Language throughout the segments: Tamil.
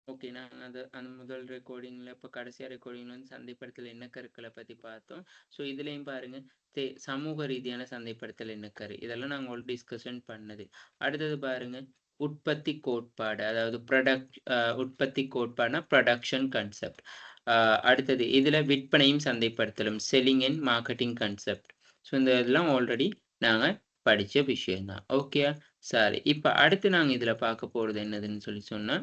ஓகே. நாங்க அந்த முதல் ரெக்கார்டிங்ல இப்ப கடைசியா ரெக்கார்டிங்ல வந்து சந்தைப்படுத்தல் எண்ணக்கருக்கள பத்தி பார்த்தோம். ஸோ இதுலயும் பாருங்க, சமூக ரீதியான சந்தைப்படுத்தல் எண்ணக்கரு. இதெல்லாம் நாங்க ஆல்ரெடி டிஸ்கஷன் பண்ணது. அடுத்தது பாருங்க, உற்பத்தி கோட்பாடு. அதாவது உற்பத்தி கோட்பாடுனா புரொடக்ஷன் கான்செப்ட். அடுத்தது இதுல விற்பனையும் சந்தைப்படுத்தலும், selling and marketing concept. So இந்த இதெல்லாம் ஆல்ரெடி நாங்க படிச்ச விஷயம் தான். ஓகேயா? சரி. இப்ப அடுத்து நாங்க இதுல பார்க்க போறது என்னதுன்னு சொன்னா,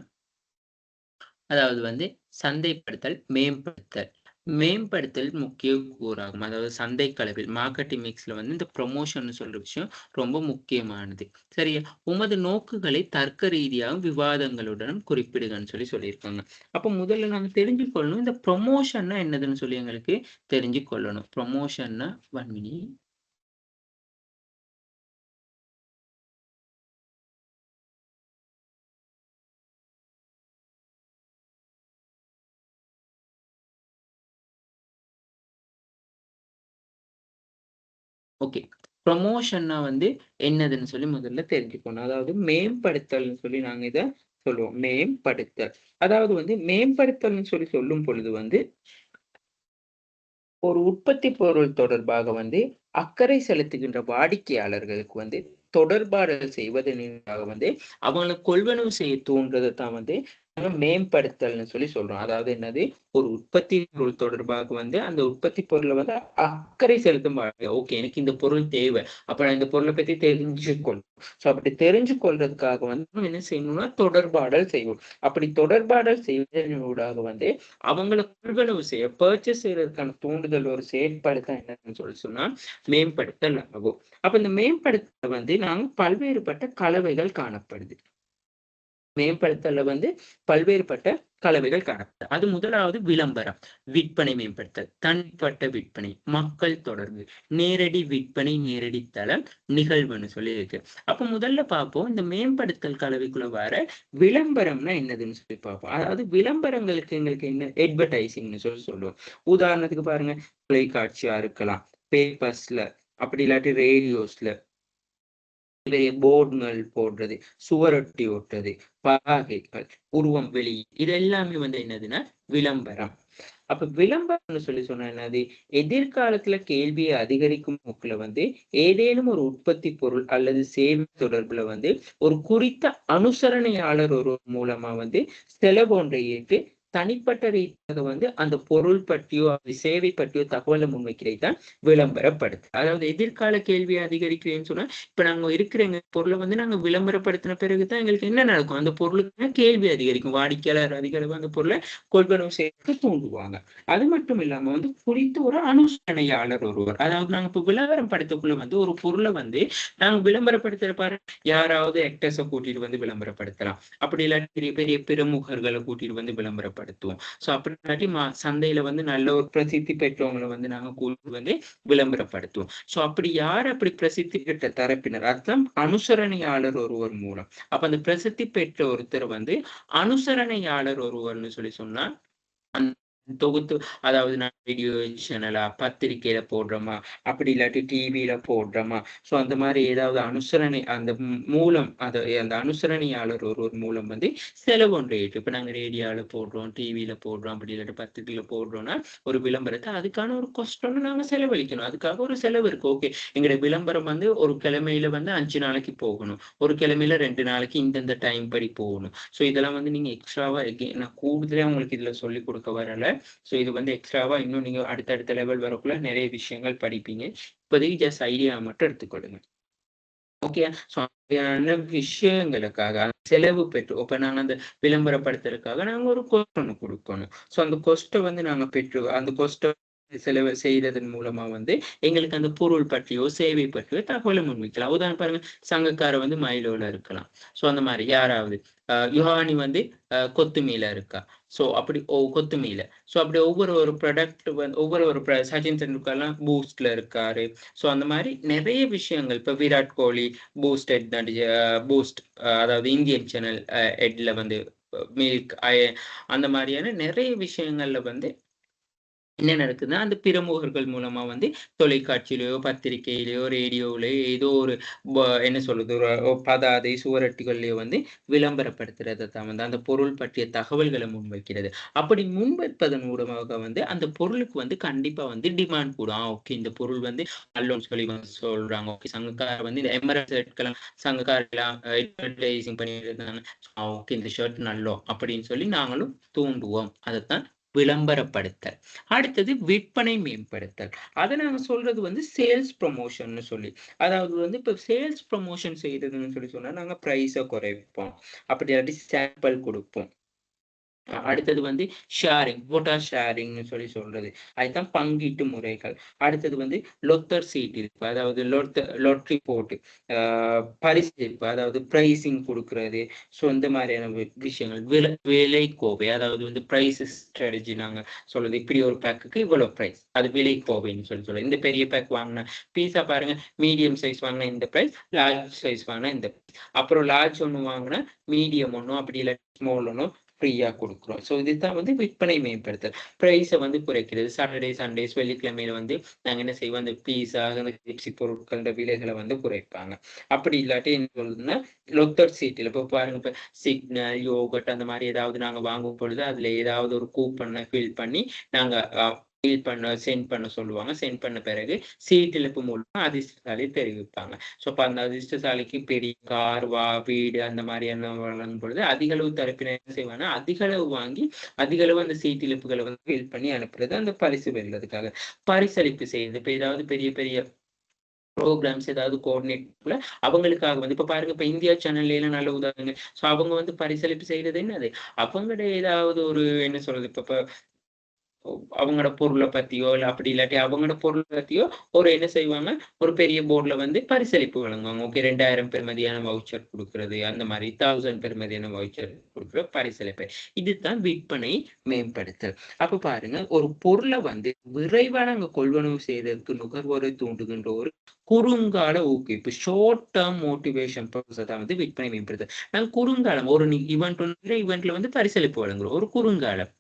அதாவது வந்து சந்தைப்படுத்தல், மேம்படுத்தல். மேம்படுத்தல் முக்கிய கூறாகும். அதாவது சந்தைக் களவில் மார்க்கெட்டிங் மிக்ஸ்ல வந்து இந்த ப்ரமோஷன்னு சொல்ற விஷயம் ரொம்ப முக்கியமானது. சரியா? உமது நோக்குகளை தர்க்க ரீதியாகவும் விவாதங்களுடனும் குறிப்பிடுகன்னு சொல்லியிருக்காங்க. அப்ப முதல்ல நாங்க தெரிஞ்சுக்கொள்ளணும், இந்த ப்ரமோஷன்னா என்னதுன்னு சொல்லி எங்களுக்கு தெரிஞ்சு கொள்ளணும். ப்ரமோஷன்னா 1 மினிட். ஓகே. ப்ரமோஷன்னா வந்து என்னதுன்னு சொல்லி முதல்ல தெரிஞ்சுக்கணும். அதாவது மேம்படுத்தல்ன்னு சொல்லி நாங்க இத சொல்லுவோம். மேம்படுத்தல். அதாவது வந்து மேம்படுத்தல்ன்னு சொல்லி சொல்லும் பொழுது வந்து, ஒரு உற்பத்தி பொருள் தொடர்பாக வந்து அக்கறை செலுத்துகின்ற வாடிக்கையாளர்களுக்கு வந்து தொடர்பாடல் செய்வதனாக வந்து அவங்கள கொள்வனவு செய்ய தூண்டுறத தான் வந்து நம்ம மேம்படுத்தல்னு சொல்லி சொல்றோம். அதாவது என்னது? ஒரு உற்பத்தி பொருள் தொடர்பாக வந்து அந்த உற்பத்தி பொருள வந்து அக்கறை செலுத்தும் ஓகே, எனக்கு இந்த பொருள் தேவை. அப்ப நான் இந்த பொருள பத்தி தெரிஞ்சுக்கொள்ளணும். ஸோ அப்படி தெரிஞ்சு கொள்றதுக்காக வந்து நம்ம என்ன செய்யணும்னா தொடர்பாடல் செய்வோம். அப்படி தொடர்பாடல் செய்வதன் ஊடாக வந்து அவங்கள கொள்வனவு செய்ய பர்ச்சேஸ் செய்யறதுக்கான தூண்டுதல் ஒரு செயற்பாடு தான் என்னன்னு சொன்னா மேம்படுத்தல் ஆகும். அப்ப இந்த மேம்படுத்தல வந்து நாங்க பல்வேறுபட்ட கலவைகள் காணப்படுது. மேம்படுத்தல்ல வந்து பல்வேறுபட்ட கலவைகள் காணப்படுது. அது முதலாவது விளம்பரம், விற்பனை மேம்படுத்தல், தனிப்பட்ட விற்பனை, மக்கள் தொடர்பு, நேரடி விற்பனை, நேரடி தளம், நிகழ்வுன்னு சொல்லி இருக்கு. அப்ப முதல்ல பார்ப்போம், இந்த மேம்படுத்தல் கலவைக்குள்ள வர விளம்பரம்னா என்னதுன்னு சொல்லி பார்ப்போம். அதாவது விளம்பரங்களுக்கு எங்களுக்கு என்ன அட்வர்டைசிங்ன்னு சொல்லி சொல்லுவோம். உதாரணத்துக்கு பாருங்க, தொலைக்காட்சியா இருக்கலாம், பேப்பர்ஸ்ல, அப்படி இல்லாட்டி ரேடியோஸ்ல, பெரிய போர்டுகள் போடுறது, சுவரொட்டி ஒட்டுறது, பதாகைகள், உருவம் வெளி இது எல்லாமே வந்து என்னதுன்னா விளம்பரம். அப்ப விளம்பரம்னு சொல்லி சொன்னா என்னது? எதிர்காலத்துல கேள்வியை அதிகரிக்கும் நோக்குல வந்து ஏதேனும் ஒரு உற்பத்தி பொருள் அல்லது சேவை தொடர்புல வந்து ஒரு குறித்த அனுசரணையாளர் ஒரு மூலமா வந்து செலவு ஒன்றை ஏற்று தனிப்பட்ட ரீதியாக வந்து அந்த பொருள் பற்றியோ சேவை பற்றியோ தகவலை முன்வைக்கிறது தான் விளம்பரப்படுத்து. அதாவது எதிர்கால கேள்வியை அதிகரிக்கிறேன்னு சொன்னா, இப்ப நாங்க இருக்கிற எங்க பொருளை வந்து நாங்க விளம்பரப்படுத்தின பிறகுதான் எங்களுக்கு என்ன நடக்கும்? அந்த பொருளுக்கு கேள்வி அதிகரிக்கும். வாடிக்கையாளர் அதிகளவு அந்த பொருளை கொள்வனவு செய்யறதுக்கு தூண்டுவாங்க. அது மட்டும் இல்லாம வந்து குறித்த ஒரு அனுசரணையாளர் ஒருவர். அதாவது நாங்க இப்ப விளம்பரம் படுத்தக்குள்ள வந்து ஒரு பொருளை வந்து நாங்க விளம்பரப்படுத்துற பாரு, யாராவது ஆக்டர்ஸ கூட்டிட்டு வந்து விளம்பரப்படுத்தலாம். அப்படி இல்லாட்டி பெரிய பெரிய பிரமுகர்களை கூட்டிட்டு வந்து விளம்பரப்படுத்துவோம். சோ அப்படி இல்லாட்டி சந்தையில வந்து நல்ல ஒரு பிரசித்தி பெற்றவங்களை வந்து நாங்க கூட்டிட்டு வந்து விளம்பரப்படுத்துவோம். சோ அப்படி யார் அப்படி பிரசித்தி பெற்ற தரப்பினர், அதுதான் அனுசரணையாளர் ஒருவர் மூலம். அப்ப அந்த பிரசித்தி பெற்ற ஒருத்தர் வந்து அனுசரணையாளர் ஒருவர்னு சொல்லி சொன்னா, அந்த தொகுத்து, அதாவது நான் ரேடியோ சேனலா, பத்திரிக்கையில போடுறோமா, அப்படி இல்லாட்டி டிவியில போடுறோமா, சோ அந்த மாதிரி ஏதாவது அனுசரணை அந்த மூலம் அந்த அனுசரணையாளர் ஒருவர் மூலம் வந்து செலவு ஒன்றை ஏற்று, இப்ப நாங்க ரேடியோல போடுறோம், டிவியில போடுறோம், அப்படி இல்லாட்டி பத்திரிக்கையில போடுறோம்னா ஒரு விளம்பரத்தை அதுக்கான ஒரு கொஸ்ட் நாங்க செலவழிக்கணும். அதுக்காக ஒரு செலவு இருக்கு. ஓகே, எங்களுடைய விளம்பரம் வந்து ஒரு கிழமையில வந்து 5 நாளைக்கு போகணும், ஒரு கிழமையில 2 நாளைக்கு இந்தந்த டைம் படி போகணும். சோ இதெல்லாம் வந்து நீங்க எக்ஸ்ட்ராவா நான் கூடுதலா உங்களுக்கு இதுல சொல்லிக் கொடுக்க வரல. சோ இது வந்து எக்ஸ்ட்ராவா இன்னும் நீங்க அடுத்தடுத்த லெவல் வரக்குள்ள நிறைய விஷயங்கள் படிப்பீங்க. இப்போதைக்கு ஜஸ்ட் ஐடியா மட்டும் எடுத்துக்கொள்ளுங்க. ஓகே. சோ அப்படியான விஷயங்களுக்காக செலவு பெற்று இப்ப நாங்க அந்த விளம்பரப்படுத்துறதுக்காக நாங்க ஒரு கொஸ்ட் ஒண்ணு குடுக்கணும். சோ அந்த கொஸ்ட்ட வந்து நாங்க பெற்று அந்த கொஸ்ட்ட செலவு செய்ததன் மூலமா வந்து எங்களுக்கு அந்த பொருள் பற்றியோ, சேவை பற்றியோ தகவல முன்வைக்கலாம். உதாரணம் பாருங்க, சங்கக்காரர் வந்து மயிலோல இருக்கலாம். சோ அந்த மாரி யாராவது யுஹானி வந்து கொத்துமீல இருக்கா. சோ அப்படி கொத்துமீல. சோ அப்படி ஒவ்வொரு ஒரு ப்ராடக்ட் வந்து ஒவ்வொரு ஒரு சச்சின் டெண்டுல்கர்லாம் பூஸ்ட்ல இருக்காரு. சோ அந்த மாரி நெறைய விஷயங்கள். இப்ப விராட் கோலி பூஸ்ட் எட் பூஸ்ட் அதாவது இந்தியன் சேனல் எட்ல வந்து மில்க் அந்த மாரியான நெறைய விஷயங்கள்ல வந்து என்ன நடக்குதுன்னா அந்த பிரமுகர்கள் மூலமா வந்து தொலைக்காட்சியிலயோ பத்திரிகையிலயோ ரேடியோவிலயோ ஏதோ ஒரு என்ன சொல்றது ஒரு பதாதை சுவரொட்டிகள்லயோ வந்து விளம்பரப்படுத்துறதை தான் வந்து அந்த பொருள் பற்றிய தகவல்களை முன்வைக்கிறது. அப்படி முன்வைப்பதன் மூலமாக வந்து அந்த பொருளுக்கு வந்து கண்டிப்பா வந்து டிமாண்ட் கூடும். ஓகே, இந்த பொருள் வந்து நல்லோன்னு சொல்லி வந்து சொல்றாங்க. ஓகே, சங்கக்கார வந்து இந்த எமரல்ட் ஷர்ட்கெல்லாம் சங்கக்கார எல்லாம் அட்வர்டைசிங் பண்ணிட்டு இருந்தாங்க. ஓகே, இந்த ஷர்ட் நல்லோ அப்படின்னு சொல்லி நாங்களும் தூண்டுவோம். அதைத்தான் விளம்பரப்படுத்தல். அடுத்தது விற்பனை மேம்படுத்தல். அதை நாங்க சொல்றது வந்து சேல்ஸ் ப்ரமோஷன் சொல்லி. அதாவது வந்து இப்ப சேல்ஸ் ப்ரமோஷன் செய்யறதுன்னு சொல்லி சொன்னா நாங்க பிரைஸை குறைப்போம், அப்படி இல்லாட்டி சாம்பிள் கொடுப்போம். அடுத்தது வந்து ஷேரிங், போட்டா ஷேரிங்னு சொல்லி சொல்றது. அதுதான் பங்கீட்டு முறைகள். அடுத்தது வந்து லொத்தர் சீட் இருப்பு, அதாவது லொட்டரி போட்டு பரிசளிப்பு, அதாவது பிரைசிங் கொடுக்கறது. ஸோ இந்த மாதிரியான விஷயங்கள். விலை கோவை, அதாவது வந்து பிரைஸ் ஸ்ட்ராட்டஜி நாங்க சொல்றது. இப்படி ஒரு பேக்குக்கு இவ்வளவு பிரைஸ், அது விலை கோவைன்னு சொல்லி சொல்றது. இந்த பெரிய பேக் வாங்கின பீஸா பாருங்க, மீடியம் சைஸ் வாங்கினா இந்த பிரைஸ், லார்ஜ் சைஸ் வாங்கினா இந்த பிரைஸ். அப்புறம் லார்ஜ் ஒன்று வாங்கினா மீடியம் ஒன்றும் அப்படி இல்லை ஸ்மால் ஒன்றும் ஃப்ரீயா கொடுக்குறோம். ஸோ இதுதான் வந்து விற்பனை மேம்படுத்தல். பிரைஸை வந்து குறைக்கிறது. சாட்டர்டே சண்டேஸ் வெள்ளிக்கிழமையில வந்து நாங்கள் என்ன செய்வோம், அந்த பீஸா அந்த ஜிப்சி பொருட்களோட விலைகளை வந்து குறைப்பாங்க. அப்படி இல்லாட்டி என்ன சொல்றதுன்னா லொத்தர் சீட்டில் இப்போ பாருங்க, இப்போ சிக்னல் யோகட் அந்த மாதிரி ஏதாவது நாங்கள் வாங்கும் பொழுது அதுல ஏதாவது ஒரு கூப்பனை ஃபில் பண்ணி நாங்கள் சென்ட் பண்ண சொல்லுவாங்க. சென்ட் பண்ண பிறகு சீட்டிழப்பு மூலமா அதிர்ஷ்டசாலி தெரிவிப்பாங்க. ஸோ அப்போ அந்த அதிர்ஷ்டசாலிக்கு பெரிய கார் வீடு அந்த மாதிரியான வழங்கும் பொழுது அதிக அளவு தரப்பினர் என்ன செய்வாங்க, அதிக அளவு வாங்கி அதிக அளவு அந்த சீட்டிழப்புகளை வந்து ஃபில் பண்ணி அனுப்புறது அந்த பரிசு வெல்றதுக்காக. பரிசளிப்பு செய்யுது. இப்போ ஏதாவது பெரிய பெரிய ப்ரோக்ராம்ஸ் ஏதாவது கோஆர்டினேட் அவங்களுக்காக வந்து இப்ப பாருங்க, இப்ப இந்தியா சேனல்ல எல்லாம் நல்ல உதாரணங்க. ஸோ அவங்க வந்து பரிசளிப்பு செய்யறது என்னது, அவங்களோட ஏதாவது ஒரு என்ன சொல்றது, இப்ப அவங்களோட பொருளை பத்தியோ இல்ல அப்படி இல்லாட்டி அவங்களோட பொருளை பத்தியோ ஒரு என்ன செய்வாங்க, ஒரு பெரிய போர்டுல வந்து பரிசளிப்பு வழங்குவாங்க. ஓகே, 2000 பெறுமதியான வவுச்சர் கொடுக்கறது, அந்த மாதிரி 1000 பெறுமதியான வவுச்சர் கொடுக்குற பரிசளிப்பு. இதுதான் விற்பனை மேம்படுத்தல். அப்ப பாருங்க, ஒரு பொருளை வந்து விரைவா நாங்க கொள்வனவு செய்யறதுக்கு நுகர்வோரை தூண்டுகின்ற ஒரு குறுங்கால ஊக்குவிப்பு, ஷார்ட் டேர்ம் மோட்டிவேஷன் தான் வந்து விற்பனை மேம்படுத்தல். நாங்க குறுங்காலம் ஒரு ஈவெண்ட்ல வந்து பரிசளிப்பு வழங்குறோம், ஒரு குறுங்காலம்.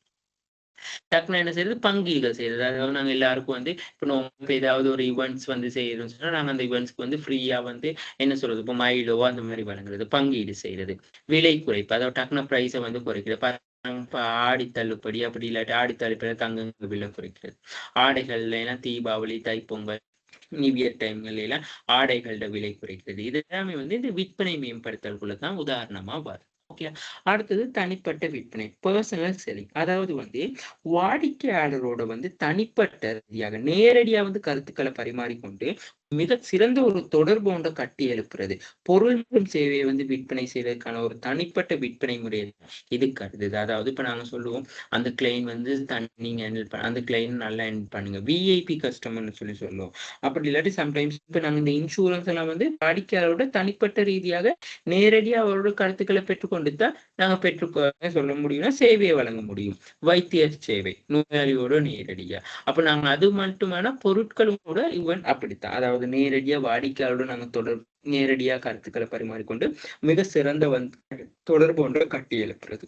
டக்குனு என்ன செய்யறது, பங்கீடுகள் செய்யறது. அதாவது நாங்க எல்லாருக்கும் வந்து இப்போ ஏதாவது ஒரு ஈவெண்ட்ஸ் வந்து செய்யறோம்னு சொன்னா நாங்க அந்த ஈவெண்ட்ஸ்க்கு வந்து ஃப்ரீயா வந்து என்ன சொல்றது, இப்போ மைலோ அந்த மாதிரி வழங்குறது. பங்கீடு செய்யறது. விலை குறைப்பு, அதாவது டக்குனு பிரைஸை வந்து குறைக்கிறது. இப்ப ஆடி தள்ளுபடி அப்படி இல்லாட்டி ஆடி தள்ளுபடி தங்க விலை குறைக்கிறது. ஆடைகள்ல எல்லாம் தீபாவளி தைப்பொங்கல் நியூ இயர் டைம்ல எல்லாம் ஆடைகளோட விலை குறைக்கிறது. இது எல்லாமே வந்து இந்த விற்பனை மேம்படுத்தலுக்குள்ளதான் உதாரணமா வரும். ஓகே, அடுத்தது தனிப்பட்ட விற்பனை, பர்சனல் செல்லிங். அதாவது வந்து வாடிக்கையாளரோட வந்து தனிப்பட்ட ரீதியாக நேரடியா வந்து கருத்துக்களை பரிமாறிக்கொண்டு மிக சிறந்த ஒரு தொடர்பு ஒன்றை கட்டி எழுப்புறது. பொருள் மற்றும் சேவையை வந்து விற்பனை செய்வதற்கான ஒரு தனிப்பட்ட விற்பனை முறை இது கருதுது. அதாவது இப்ப நாங்க சொல்லுவோம், அந்த கிளைன் வந்து நீங்க அந்த கிளைன் நல்லா பண்ணுங்க, விஐபி கஸ்டமர்னு சொல்லி சொல்லுவோம். அப்படி இல்லாட்டி சம்டைம்ஸ் இப்ப நாங்க இந்த இன்சூரன்ஸ் எல்லாம் வந்து வாடிக்கையாளரோட தனிப்பட்ட ரீதியாக நேரடியா அவரோட கருத்துக்களை பெற்றுக்கொண்டு தான் நாங்க சொல்ல முடியும்னா சேவையை வழங்க முடியும். வைத்திய சேவை, நோயாளியோட நேரடியா. அப்ப நாங்க அது மட்டுமான பொருட்களும் கூட ஈவன் அப்படித்தான். அதாவது நேரடியா வாடிக்கையாளரோட நாங்க நேரடியா கருத்துக்களை பரிமாறிக்கொண்டு மிக சிறந்த வந்து தொடர்பு ஒன்றை கட்டி எழுப்புறது.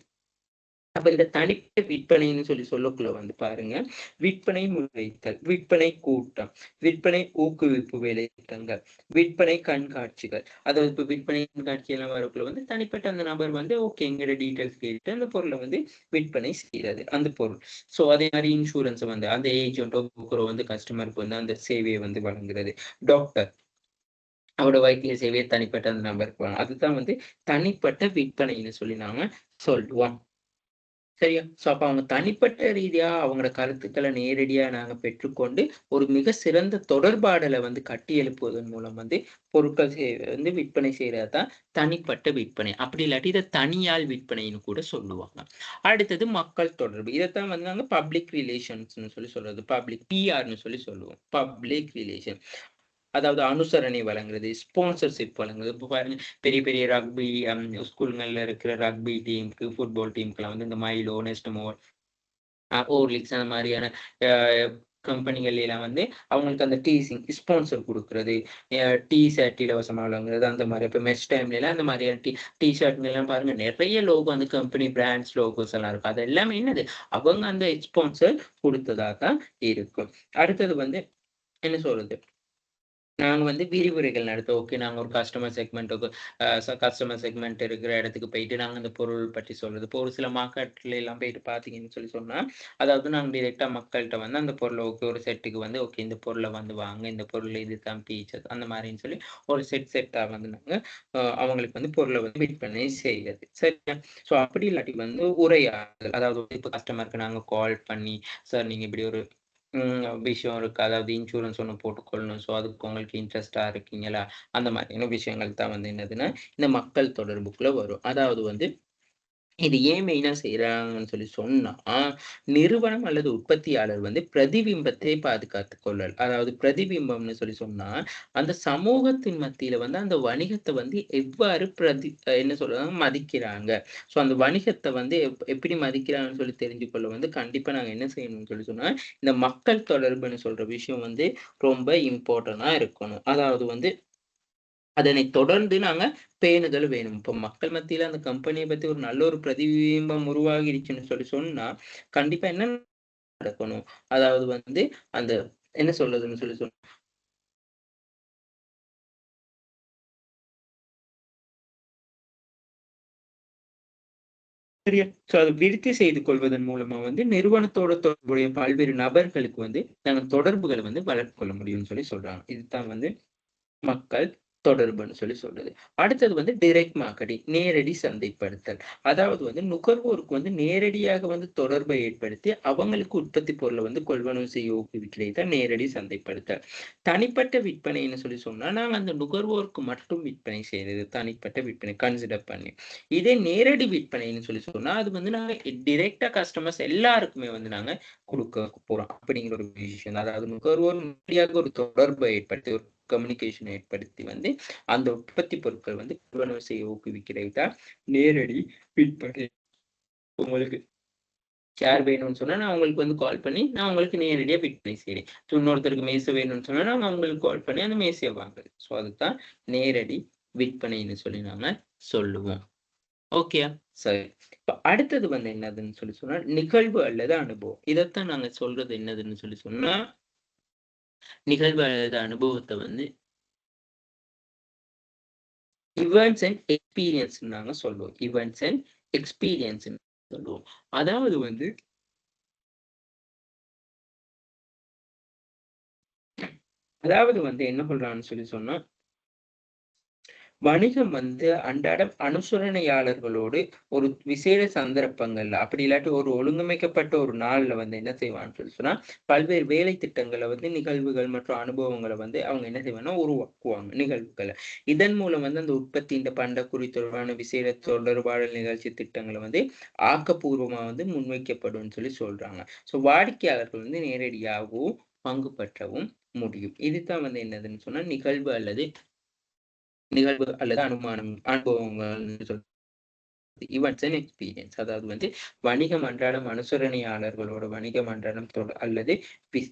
அப்ப இந்த தனிப்பட்ட விற்பனைன்னு சொல்லி சொல்லக்குள்ள வந்து பாருங்க, விற்பனை முன்வைத்தல், விற்பனை கூட்டம், விற்பனை ஊக்குவிப்பு வேலை திட்டங்கள், விற்பனை கண்காட்சிகள். அதாவது இப்ப விற்பனை கண்காட்சி எல்லாம் வரக்குள்ள வந்து தனிப்பட்ட அந்த நபர் வந்து ஓகே எங்கட டீட்டெயில்ஸ் கேட்டு அந்த பொருளை வந்து விற்பனை செய்யறது அந்த பொருள். ஸோ அதே மாதிரி இன்சூரன்ஸ் வந்து அந்த ஏஜென்ட்டோ வந்து கஸ்டமருக்கு வந்து அந்த சேவையை வந்து வழங்குறது. டாக்டர் அவரோட வைத்திய சேவையை தனிப்பட்ட அந்த நபருக்கு அதுதான் வந்து தனிப்பட்ட விற்பனைன்னு சொல்லி நாம சொல்லுவோம். சரியா? ஸோ அப்ப அவங்க தனிப்பட்ட ரீதியா அவங்களோட கருத்துக்களை நேரடியா நாங்க பெற்றுக்கொண்டு ஒரு மிக சிறந்த தொடர்பாடலை வந்து கட்டி எழுப்புவதன் மூலம் வந்து பொருட்கள் வந்து விற்பனை செய்யறதுதான் தனிப்பட்ட விற்பனை. அப்படி இல்லாட்டி இதை தனியால் விற்பனைன்னு கூட சொல்லுவாங்க. அடுத்தது மக்கள் தொடர்பு. இதைத்தான் வந்து நாங்க பப்ளிக் ரிலேஷன்ஸ்னு சொல்லி சொல்றது. பப்ளிக் பிஆர்னு சொல்லி சொல்லுவோம். Public relation. அதாவது அனுசரணை வழங்குறது, ஸ்பான்சர்ஷிப் வழங்குறது. இப்போ பாருங்க, பெரிய பெரிய ரக்பி ஸ்கூல்கள்ல இருக்கிற ரக்பி டீமுக்கு, ஃபுட்பால் டீமுக்குலாம் வந்து இந்த மைலோ, நெஸ்டமோ, ஓர்லிக்ஸ் அந்த மாதிரியான கம்பெனிகள் எல்லாம் வந்து அவங்களுக்கு அந்த டீசிங் ஸ்பான்சர் கொடுக்கறது, டீ ஷர்ட் இலவசமா வழங்குறது அந்த மாதிரி. இப்ப மெஸ் டைம்ல எல்லாம் அந்த மாதிரியான டீ ஷர்ட்ல எல்லாம் பாருங்க நிறைய லோகோ அந்த கம்பெனி பிராண்ட்ஸ் லோகோஸ் எல்லாம் இருக்கும். அது எல்லாமே என்னது அவங்க அந்த ஸ்பான்சர் கொடுத்ததா தான் இருக்கும். அடுத்தது வந்து என்ன சொல்றது, நாங்க வந்து விரிவுரைகள் நடத்துவோம். ஓகே, நாங்க ஒரு கஸ்டமர் செக்மெண்ட் இருக்கிற இடத்துக்கு போயிட்டு நாங்க அந்த பொருள் பற்றி சொல்றது. இப்போ ஒரு சில மார்க்கெட்ல எல்லாம் போயிட்டு பார்த்தீங்கன்னு சொன்னா, அதாவது நாங்க டைரக்ட்டா மக்கள்ட்ட வந்து அந்த பொருள ஓகே ஒரு செட்டுக்கு வந்து ஓகே இந்த பொருள வந்து வாங்க. இந்த பொருள்ல இதுதான் ஃபீச்சர்ஸ் அந்த மாரின்னு சொல்லி ஒரு செட்டா வந்து நாங்க அவங்களுக்கு வந்து பொருள வந்து விற்பனை செய்றது. சரியா? ஸோ அப்படி இல்லாட்டி வந்து உரையாடல். அதாவது இப்ப கஸ்டமருக்கு நாங்க கால் பண்ணி, சார் நீங்க இப்படி ஒரு விஷயம் இருக்கு. அதாவது இன்சூரன்ஸ் ஒண்ணு போட்டுக்கொள்ளணும். ஸோ, அதுக்கு உங்களுக்கு இன்ட்ரெஸ்ட்டா இருக்கீங்களா? அந்த மாதிரியான விஷயங்கள் தான் வந்து என்னதுன்னா, இந்த மக்கள் தொடர்புக்குள்ள வரும். அதாவது வந்து இது ஏன் மெயினா செய்றாங்கன்னு சொல்லி சொன்னா, நிறுவனம் அல்லது உற்பத்தியாளர் வந்து பிரதிபிம்பத்தை பாதுகாத்துக் கொள்ளல். அதாவது பிரதிபிம்பம்னு சொல்லி சொன்னா, அந்த சமூகத்தின் மத்தியில வந்து அந்த வணிகத்த வந்து எவ்வாறு என்ன சொல்றாங்க மதிக்கிறாங்க. ஸோ அந்த வணிகத்த வந்து எப்படி மதிக்கிறாங்கன்னு சொல்லி தெரிஞ்சு கொள்ள வந்து கண்டிப்பா நாங்க என்ன செய்யணும்னு சொல்லி சொன்னா, இந்த மக்கள் தொடர்புன்னு சொல்ற விஷயம் வந்து ரொம்ப இம்பார்ட்டன்ட்டா இருக்கணும். அதாவது வந்து அதனைத் தொடர்ந்து நாங்க பேணுதல் வேணும். இப்ப மக்கள் மத்தியில அந்த கம்பெனிய பத்தி ஒரு நல்ல ஒரு பிரதிபிம்பம் உருவாகிருச்சுன்னு சொல்லி சொன்னா, கண்டிப்பா என்ன நடக்கணும்? அதாவது வந்து அந்த என்ன சொல்றதுன்னு சொல்லி சரியா? ஸோ அத விருத்தி செய்து கொள்வதன் மூலமா வந்து நிறுவனத்தோட தொடர்புடைய பல்வேறு நபர்களுக்கு வந்து நாங்க தொடர்புகள வந்து வளர்த்துக் கொள்ள முடியும்னு சொல்லி சொல்றாங்க. இதுதான் வந்து மக்கள் தொடர்புன்னு சொல்லி சொல்றது. அடுத்தது வந்து டைரக்ட் மார்க்கெட்டிங் நேரடி சந்தைப்படுத்தல். அதாவது வந்து நுகர்வோருக்கு வந்து நேரடியாக வந்து தொடர்பை ஏற்படுத்தி, அவங்களுக்கு உற்பத்தி பொருள வந்து கொள்வனவு செய்ய ஊக்குவிக்கிறது தான் நேரடி சந்தைப்படுத்தல். தனிப்பட்ட விற்பனைன்னு சொல்லி சொன்னா, நாங்க அந்த நுகர்வோருக்கு மட்டும் விற்பனை செய்றது. தனிப்பட்ட விற்பனை கன்சிடர் பண்ணி. இதே நேரடி விற்பனைன்னு சொல்லி சொன்னா, அது வந்து நாங்க டைரக்ட்டா கஸ்டமர்ஸ் எல்லாருக்குமே வந்து நாங்க குடுக்க போறோம். அப்படிங்கிற ஒரு விஷயம். அதாவது நுகர்வோர் நேரடியாக ஒரு தொடர்பை ஏற்படுத்தி ஒரு கம்யூனிகேஷன் ஏற்படுத்தி வந்து அந்த உற்பத்தி பொருட்கள் வந்து கொள்வனவு செய்ய ஊக்குவிக்கிறது தான் நேரடி விற்பனை. உங்களுக்கு சேர் வேணும்னு சொன்னா, நான் உங்களுக்கு வந்து கால் பண்ணி, நான் உங்களுக்கு நேரடியா விற்பனை செய்றேன். ஸோ இன்னொருத்தருக்கு மேசை வேணும்னு சொன்னா, நாங்க அவங்களுக்கு கால் பண்ணி அந்த மேசைய வாங்குறது. ஸோ அதுதான் நேரடி விற்பனைன்னு சொல்லி நாம சொல்லுவோம். ஓகேயா? சரி. இப்ப அடுத்தது வந்து என்னதுன்னு சொல்லி சொன்னா, நிகழ்வு அல்லது அனுபவம். இதத்தான் நாங்க சொல்றது என்னதுன்னு சொல்லி சொன்னா, நிகழ்வு அல்லது அனுபவத்த வந்து இவென்ட்ஸ் அண்ட் எக்ஸ்பீரியன்ஸ்ன்னு நாங்க சொல்லுவோம். இவென்ட்ஸ் அண்ட் எக்ஸ்பீரியன்ஸ்ன்னு சொல்லுவோம். அதாவது வந்து அதாவது வந்து என்ன சொல்றாங்கன்னு சொல்லி சொன்னா, வணிகம் வந்து அன்றாடம் அனுசரணையாளர்களோடு ஒரு விசேட சந்தர்ப்பங்கள்ல, அப்படி இல்லாட்டி ஒரு ஒழுங்கமைக்கப்பட்ட ஒரு நாள்ல வந்து என்ன செய்வான்னு சொல்லி சொன்னா, பல்வேறு வேலை திட்டங்கள வந்து நிகழ்வுகள் மற்றும் அனுபவங்கள வந்து அவங்க என்ன செய்வாங்கன்னா, உருவாக்குவாங்க நிகழ்வுகள. இதன் மூலம் வந்து அந்த உற்பத்தி இந்த பண்டக்குறி தொடர்பான விசேட தொடர்பாடல் நிகழ்ச்சி திட்டங்கள வந்து ஆக்கப்பூர்வமா வந்து முன்வைக்கப்படும்னு சொல்லி சொல்றாங்க. ஸோ வாடிக்கையாளர்கள் வந்து நேரடியாகவும் பங்கு பற்றவும் முடியும். இதுதான் வந்து என்னதுன்னு சொன்னா, நிகழ்வு அல்லது அனுபவங்கள்னு சொல்றது. Events and experience. அதாவது வந்து வணிகம் அன்றாடம் அனுசரணையாளர்களோட வணிகம் அன்றாடம் அல்லது பிஸ்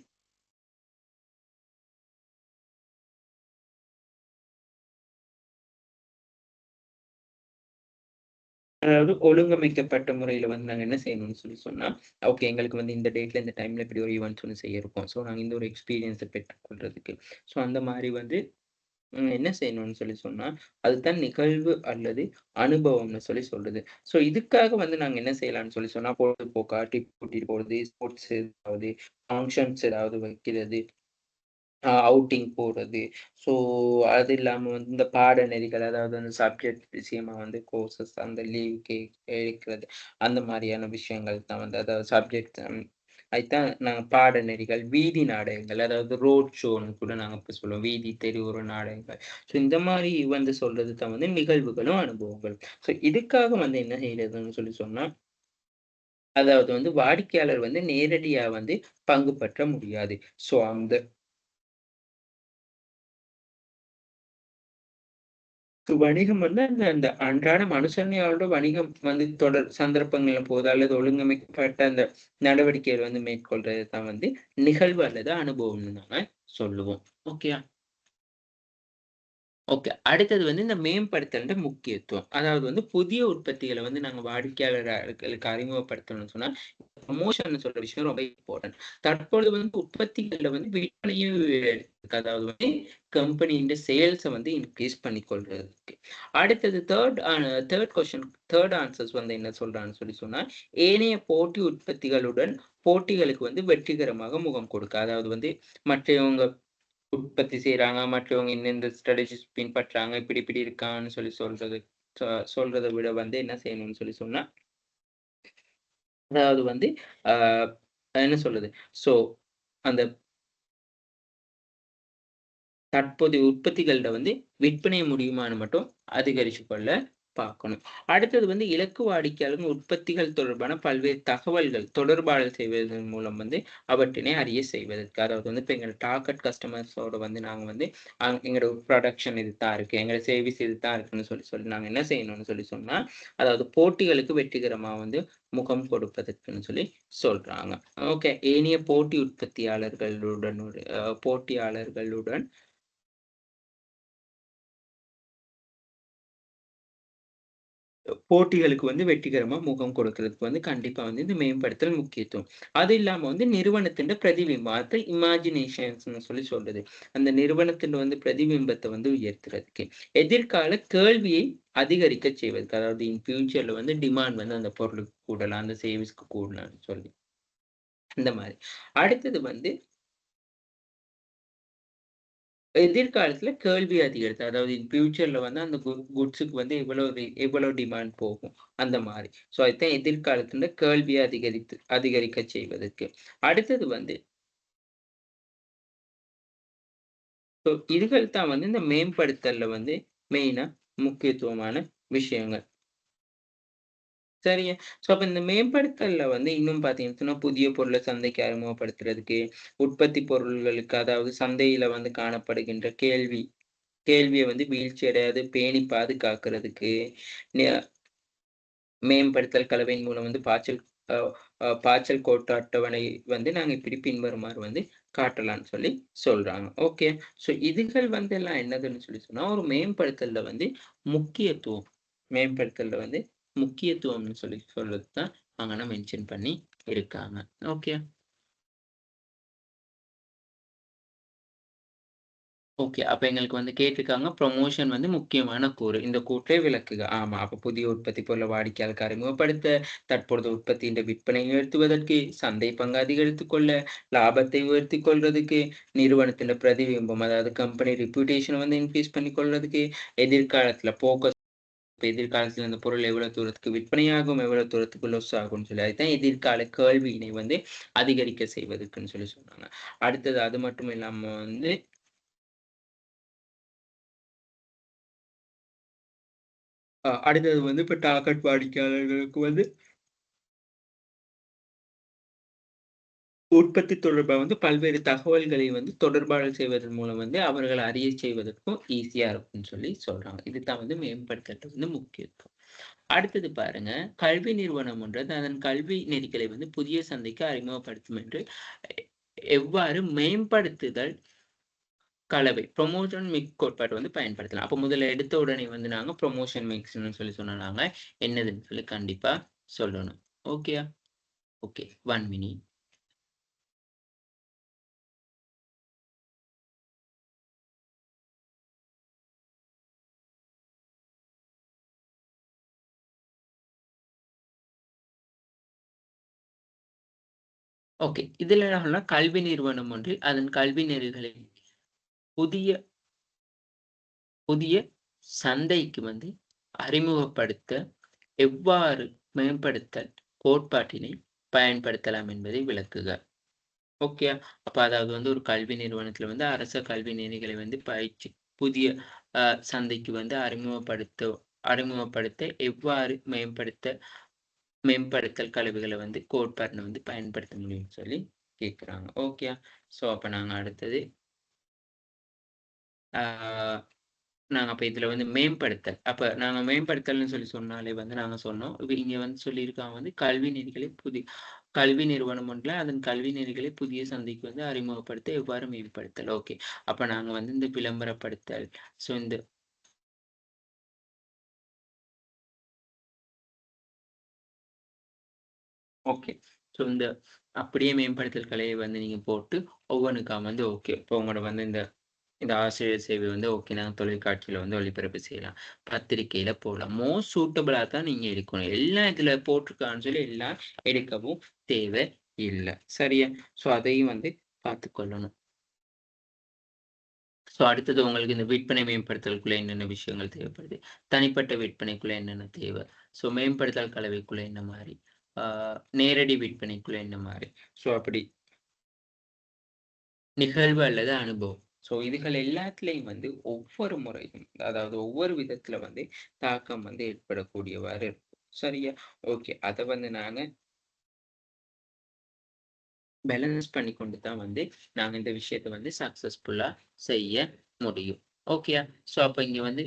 அதாவது ஒழுங்கமைக்கப்பட்ட முறையில வந்து நாங்க என்ன செய்யணும்னு சொல்லி சொன்னா, ஓகே எங்களுக்கு வந்து இந்த டேட்ல, இந்த டைம்ல இப்படி ஒரு ஈவென்ட்ஸ் ஒண்ணு செய்ய இருக்கோம். ஸோ நாங்க இந்த ஒரு எக்ஸ்பீரியன்ஸ பெற்றுக்கொள்றதுக்கு. ஸோ அந்த மாரி வந்து என்ன செய்யணும்னு சொல்லி சொன்னா, அதுதான் நிகழ்வு அல்லது அனுபவம்னு சொல்லி சொல்றது. ஸோ இதுக்காக வந்து நாங்க என்ன செய்யலாம்னு சொல்லி சொன்னா, பொழுதுபோக்கா ட்ரிப் கூட்டிட்டு போறது, ஸ்போர்ட்ஸ் ஏதாவது ஃபங்ஷன்ஸ் ஏதாவது வைக்கிறது, அவுட்டிங் போறது. ஸோ அது இல்லாம வந்து இந்த பாடநெறிகள் அதாவது அந்த சப்ஜெக்ட் விஷயமா வந்து கோர்சஸ் அந்த லீவ் எடுக்கிறது. அந்த மாரியான விஷயங்கள் தான் வந்து அதாவது சப்ஜெக்ட் அதுதான் நாங்க பாடநெறிகள், வீதி நாடகங்கள் அதாவது ரோட் ஷோன்னு கூட நாங்க இப்ப சொல்லுவோம். வீதி தெருவோர நாடகங்கள். ஸோ இந்த மாரி வந்து சொல்றது தான் வந்து நிகழ்வுகளும், அனுபவங்களும். ஸோ இதுக்காக வந்து என்ன செய்றதுன்னு சொல்லி சொன்னா, அதாவது வந்து வாடிக்கையாளர் வந்து நேரடியா வந்து பங்கு பற்ற முடியாது. ஸோ அந்த வணிகம் வந்து அந்த அன்றாட மனுஷனையோட வணிகம் வந்து தொடர் சந்தர்ப்பங்கள்ல போது அல்லது ஒழுங்கமைக்கப்பட்ட அந்த நடவடிக்கைகள் வந்து மேற்கொள்றது தான் வந்து நிகழ்வு அல்லது அனுபவம்னு நாம சொல்லுவோம். ஓகேயா? ஓகே. அடுத்தது வந்து இந்த மேம்படுத்தல்ன்ற முக்கியத்துவம். அதாவது வந்து புதிய உற்பத்திகள வந்து நாங்க வாடிக்கையாளர்களுக்கு அறிமுகப்படுத்தணும்னு சொன்னா, ப்ரமோஷன்னு சொல்ற விஷயம் ரொம்ப இம்பார்ட்டன்ட். தற்பொழுது வந்து உற்பத்திகள்ல வந்து விற்பனையும் இருக்கு. அதாவது வந்து கம்பெனியின் சேல்ஸ வந்து இன்கிரீஸ் பண்ணிக்கொள்றதுக்கு. அடுத்தது 3 ஆன்சர்ஸ் வந்து என்ன சொல்றான்னு சொன்னா, ஏனைய போட்டி உற்பத்திகளுடன் போட்டிகளுக்கு வந்து வெற்றிகரமாக முகம் கொடுக்க. அதாவது வந்து மற்றவங்க உற்பத்தி செய்றாங்க. மற்றவங்க இந்த ஸ்ட்ராடஜிஸ் பின்பற்றாங்க. இப்படி இப்படி இருக்கான்னு சொ சொல்றத விட வந்து என்ன செய்யணும்னு சொன்னா, அதாவது வந்து ஆ என்ன சொல்றது? ஸோ அந்த தற்போதைய உற்பத்திகள்ல வந்து விற்பனை முடியுமான்னு மட்டும் அதிகரிச்சு கொள்ள பார்க்கணும். அடுத்தது வந்து இலக்கு வாடிக்கையாளர்கள் உற்பத்திகள் தொடர்பான பல்வேறு தகவல்கள் தொடர்பாடல் செய்வதன் மூலம் வந்து அவற்றினை அறிய செய்வதற்கு. அதாவது வந்து இப்ப எங்க டார்கெட் கஸ்டமர்ஸோட வந்து நாங்க வந்து எங்களோட புரொடக்ஷன் இதுதான் இருக்கு. எங்களோட சர்வீஸ் இதுதான் இருக்குன்னு சொல்லி நாங்க என்ன செய்யணும்னு சொன்னா, அதாவது போட்டிகளுக்கு வெற்றிகரமா வந்து முகம் கொடுப்பதற்குன்னு சொல்றாங்க. ஓகே. ஏனைய போட்டியாளர்களுடன் போட்டிகளுக்கு வந்து வெற்றிகரமா முகம் கொடுக்கிறதுக்கு வந்து கண்டிப்பா வந்து இந்த மேம்படுத்தல் முக்கியத்துவம். அது இல்லாம வந்து நிறுவனத்தின் பிரதிபிம்பம். அது இமேஜினேஷன்ஸ்ன்னு சொல்றது. அந்த நிறுவனத்தின் வந்து பிரதிபிம்பத்த வந்து உயர்த்துறதுக்கு. எதிர்கால கேள்வியை அதிகரிக்க செய்வதற்கு. அதாவது இன் ஃபியூச்சர்ல வந்து டிமாண்ட் வந்து அந்த பொருளுக்கு கூடலாம், அந்த சர்வீஸ்க்கு கூடலாம்னு சொல்லி. இந்த மாரி. அடுத்தது வந்து எதிர்காலத்துல கேள்வி அதிகரித்து. அதாவது இன் ஃபியூச்சர்ல வந்து அந்த குட்ஸுக்கு வந்து எவ்வளவு டிமாண்ட் போகும். அந்த மாரி. ஸோ அதுதான் எதிர்காலத்துல கேள்விய அதிகரிக்க செய்வதற்கு. அடுத்தது வந்து இதுகள் தான் வந்து இந்த மேம்படுத்தல்ல வந்து மெயினா முக்கியத்துவமான விஷயங்கள். சரிங்க. ஸோ அப்ப இந்த மேம்படுத்தல்ல வந்து இன்னும் பார்த்தீங்கன்னா, புதிய பொருள சந்தைக்கு அறிமுகப்படுத்துறதுக்கு, உற்பத்தி பொருள்களுக்கு அதாவது சந்தையில வந்து காணப்படுகின்ற கேள்விய வந்து வீழ்ச்சி அடையாது பேணி பாதுகாக்கிறதுக்கு, நெ மேம்படுத்தல் கலவையின் மூலம் வந்து அ பாய்ச்சல் கோட்ட அட்டவணை வந்து நாங்க இப்படி பின்வருமாறு வந்து காட்டலாம்ன்னு சொல்றாங்க. ஓகே. ஸோ இதுகள் வந்து எல்லாம் என்னதுன்னு சொன்னா, ஒரு மேம்படுத்தல்ல வந்து முக்கியத்துவம். மேம்படுத்தல்ல வந்து முக்கியத்துவம்னு சொல்றது தான் அங்கன மென்ஷன் பண்ணி இருக்காங்க. ஓகே. ஓகே. அப்ப எங்களுக்கு வந்து கேட்டிருக்காங்க, புரமோஷன் வந்து முக்கியமான கூறு. இந்த கூற்றை விளக்குக. ஆமா. அப்ப புதிய உற்பத்தி பொருள வாடிக்கையாளருக்கு அறிமுகப்படுத்த, தற்பொழுது உற்பத்தியின் விற்பனை உயர்த்துவதற்கு, சந்தை பங்கு அதிகரித்துக் கொள்ள, லாபத்தை உயர்த்திக் கொள்றதுக்கு, நிறுவனத்தின் பிரதிபிம்பம் அதாவது கம்பெனி ரெப்யூட்டேஷன வந்து இன்கிரீஸ் பண்ணிக் கொள்றதுக்கு, எதிர்காலத்துல எதிர்காலத்துல இந்த பொருள் எவ்வளவு தூரத்துக்கு விற்பனையாகும், எவ்வளவு தூரத்துக்கு லொஸ் ஆகும்ன்னு அதுதான் எதிர்கால கேள்வியினை வந்து அதிகரிக்க செய்வதற்குன்னு சொன்னாங்க. அடுத்தது அது மட்டும் இல்லாம வந்து அடுத்தது வந்து இப்ப டார்கெட் வாடிக்கையாளர்களுக்கு வந்து உற்பத்தி தொடர்பா வந்து பல்வேறு தகவல்களை வந்து தொடர்பாடல் செய்வதன் மூலம் வந்து அவர்கள் அறிய செய்வதற்கும் ஈஸியா இருக்கும்னு சொல்றாங்க. இதுதான் வந்து மேம்படுத்துறது வந்து முக்கியத்துவம். அடுத்தது பாருங்க, கல்வி நிறுவனம் ஒன்று அதன் கல்வி நெறிகளை வந்து புதிய சந்தைக்கு அறிமுகப்படுத்தும் என்று எவ்வாறு மேம்படுத்துதல் கலவை ப்ரொமோஷன் மிக்ஸ் கோட்பாடு வந்து பயன்படுத்தலாம். அப்ப முதல்ல எடுத்த உடனே வந்து நாங்க ப்ரொமோஷன் மிக்ஸ்ன்னு சொன்னோம்னாங்க என்னதுன்னு கண்டிப்பா சொல்லணும். ஓகேயா? ஓகே. 1 மினிட். ஓகே. இதுல என்ன சொன்னா கல்வி நிறுவனம் ஒன்று அதன் கல்வி நெறிகளை புதிய புதிய சந்தைக்கு வந்து அறிமுகப்படுத்த எவ்வாறு மேம்படுத்தல் கோட்பாட்டினை பயன்படுத்தலாம் என்பதை விளக்குக. ஓகேயா? அப்ப அதாவது வந்து ஒரு கல்வி நிறுவனத்துல வந்து அரச கல்வி நெறிகளை வந்து பயிற்சி புதிய அ சந்தைக்கு வந்து அறிமுகப்படுத்த எவ்வாறு மேம்படுத்தல் கலவைகள வந்து கோட்பாடுல வந்து பயன்படுத்த முடியும்னு கேட்குறாங்க. ஓகேயா? ஸோ அப்ப நாங்க அடுத்தது ஆ நாங்க அப்ப இதுல வந்து மேம்படுத்தல். அப்ப நாங்க மேம்படுத்தல்ன்னு சொன்னாலே வந்து நாங்க சொன்னோம். இப்ப இங்க வந்து சொல்லியிருக்காங்க வந்து கல்வி நிறுவனம் ஒன்றுல அதன் கல்வி நெறிகளை புதிய சந்தைக்கு வந்து அறிமுகப்படுத்த எவ்வாறு மேம்படுத்தல். ஓகே. அப்ப நாங்க வந்து இந்த விளம்பரப்படுத்தல், ஸோ இந்த ஓகே. ஸோ இந்த அப்படியே மேம்படுத்தல் கலையை வந்து நீங்க போட்டு ஒவ்வொன்னுக்கா வந்து ஓகே. இப்போ உங்களோட வந்து இந்த இந்த ஆசிரியர் சேவை வந்து ஓகே. நாங்க தொலைக்காட்சியில வந்து ஒளிபரப்பு செய்யலாம். பத்திரிக்கையில போடலாம். மோஸ்ட் சூட்டபிளா தான் நீங்க எடுக்கணும். எல்லாம் இதுல போட்டிருக்கான்னு சொல்லி எல்லாம் எடுக்கவும் தேவை இல்ல. சரியா? ஸோ அதையும் வந்து பார்த்துக்கொள்ளணும். ஸோ அடுத்தது உங்களுக்கு இந்த விற்பனை மேம்படுத்தலுக்குள்ள என்னென்ன விஷயங்கள் தேவைப்படுது? தனிப்பட்ட விற்பனைக்குள்ள என்னென்ன தேவை? ஸோ மேம்படுத்தல் கலவைக்குள்ள என்ன மாரி? ஆ நேரடி விற்பனைக்குள்ள என்ன மாரி? ஸோ அப்படி நிகழ்வு அல்லது அனுபவம். ஸோ இதுகள் எல்லாத்துலயும் வந்து ஒவ்வொரு முறையும், அதாவது ஒவ்வொரு விதத்துல வந்து தாக்கம் வந்து ஏற்படக்கூடியவாறு இருக்கும். சரியா? ஓகே. அத வந்து நாங்க பேலன்ஸ் பண்ணி கொண்டு தான் வந்து நாங்க இந்த விஷயத்த வந்து சக்சஸ்ஃபுல்லா செய்ய முடியும். ஓகேயா? ஸோ அப்ப இங்க வந்து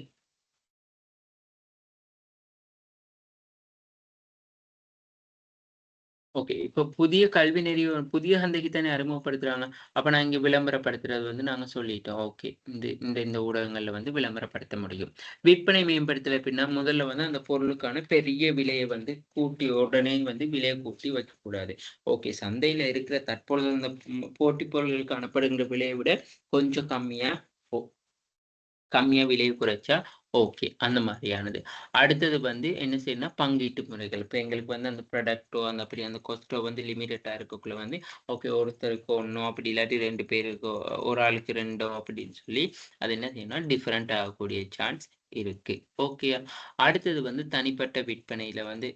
ஓகே. இப்ப புதிய கல்வி நெறி புதிய சந்தைக்கு தானே அறிமுகப்படுத்துறாங்க. அப்ப நான் இங்க விளம்பரப்படுத்துறது வந்து நாங்க சொல்லிட்டோம். ஓகே. இந்த இந்த இந்த ஊடகங்கள்ல வந்து விளம்பரப்படுத்த முடியும். விற்பனை மேம்படுத்தல் எப்படின்னா, முதல்ல வந்து அந்த பொருளுக்கான பெரிய விலைய வந்து கூட்டி உடனே வந்து விலைய கூட்டி வைக்கக்கூடாது. ஓகே. சந்தையில இருக்கிற தற்பொழுது அந்த போட்டி பொருள்களுக்கு காணப்படுகின்ற விலைய விட கொஞ்சம் கம்மியா விலை குறைச்சா ஓகே. அந்த மாரியானது. அடுத்தது வந்து என்ன செய்யணும்னா, பங்கீட்டு முறைகள். இப்ப எங்களுக்கு வந்து அந்த ப்ராடக்ட்டோ, அந்த அப்படி அந்த கொஸ்ட்டோ வந்து லிமிட்டடா இருக்கக்குள்ள வந்து, ஓகே ஒருத்தருக்கு 1 அப்படி இல்லாட்டி 2 பேருக்கு ஒரு ஆளுக்கு 2 அப்படின்னு சொல்லி, அது என்ன செய்யணும்னா டிஃபரண்ட் ஆகக்கூடிய சான்ஸ் இருக்கு. ஓகேயா? அடுத்தது வந்து தனிப்பட்ட விற்பனையில வந்து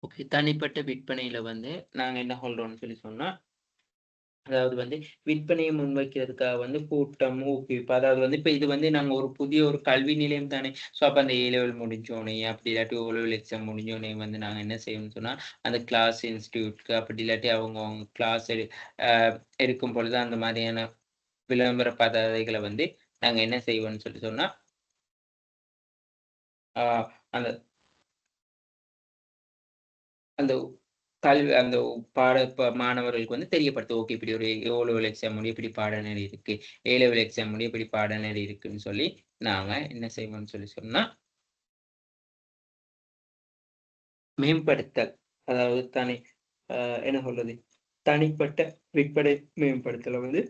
ஓகே. தனிப்பட்ட விற்பனையில வந்து நாங்க என்ன சொல்றோம்னு சொல்லி சொன்னா அதாவது வந்து விற்பனையை முன்வைக்கிறதுக்காக வந்து கூட்டம், ஊக்குவிப்பு. அதாவது வந்து இப்ப இது வந்து நாங்க ஒரு புதிய ஒரு கல்வி நிலையம் தானே. ஸோ அப்ப அந்த ஏ லெவல் முடிஞ்சோனே, அப்படி இல்லாட்டி ஓ லெவல் எக்ஸாம் முடிஞ்சோனே வந்து நாங்க என்ன செய்வோம்னு சொன்னா, அந்த கிளாஸ் இன்ஸ்டிடியூட்க்கு அப்படி இல்லாட்டி அவங்க கிளாஸ் அ எடுக்கும் பொழுது அந்த மாதிரியான விளம்பர பதாதைகள வந்து நாங்க என்ன செய்வோம்னு சொல்லி சொன்னா, ஆ அந்த அந்த அந்த மாணவர்களுக்கு வந்து தெரியப்படுத்தும். ஓகே இப்படி ஒரு ஓ லெவல் எக்ஸாம் முடிய இப்படி பாடநெறி இருக்கு. ஏ லெவல் எக்ஸாம் முடிய இப்படி பாடநெறி இருக்குன்னு சொல்லி, நாங்க என்ன செய்வோம்னு சொல்லி சொன்னா, மேம்படுத்தல். அதாவது என்ன சொல்றது? தனிப்பட்ட விற்பனை மேம்படுத்தல வந்து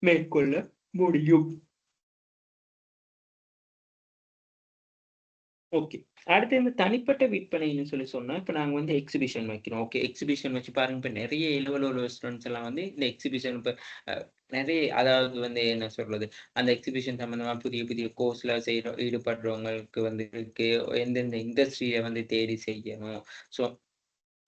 மேற்கொள்ள முடியும். ஓகே. அடுத்து இந்த தனிப்பட்ட விற்பனைன்னு சொல்லி சொன்னா, இப்ப நாங்க வந்து எக்ஸிபிஷன் வைக்கிறோம். ஓகே. எக்ஸிபிஷன் வச்சு பாருங்க, இப்ப நெறைய இளவலோல ஸ்டூடண்ட்ஸ் எல்லாம் வந்து இந்த எக்ஸிபிஷன் இப்ப அ நெறைய அதாவது வந்து என்ன சொல்றது? அந்த எக்ஸிபிஷன் சம்மந்தமா புதிய புதிய கோர்ஸ்ல ஈடுபடுறவங்களுக்கு வந்து இருக்கு. எந்தெந்த இண்டஸ்ட்ரிய வந்து தேடி செய்யணும். ஸோ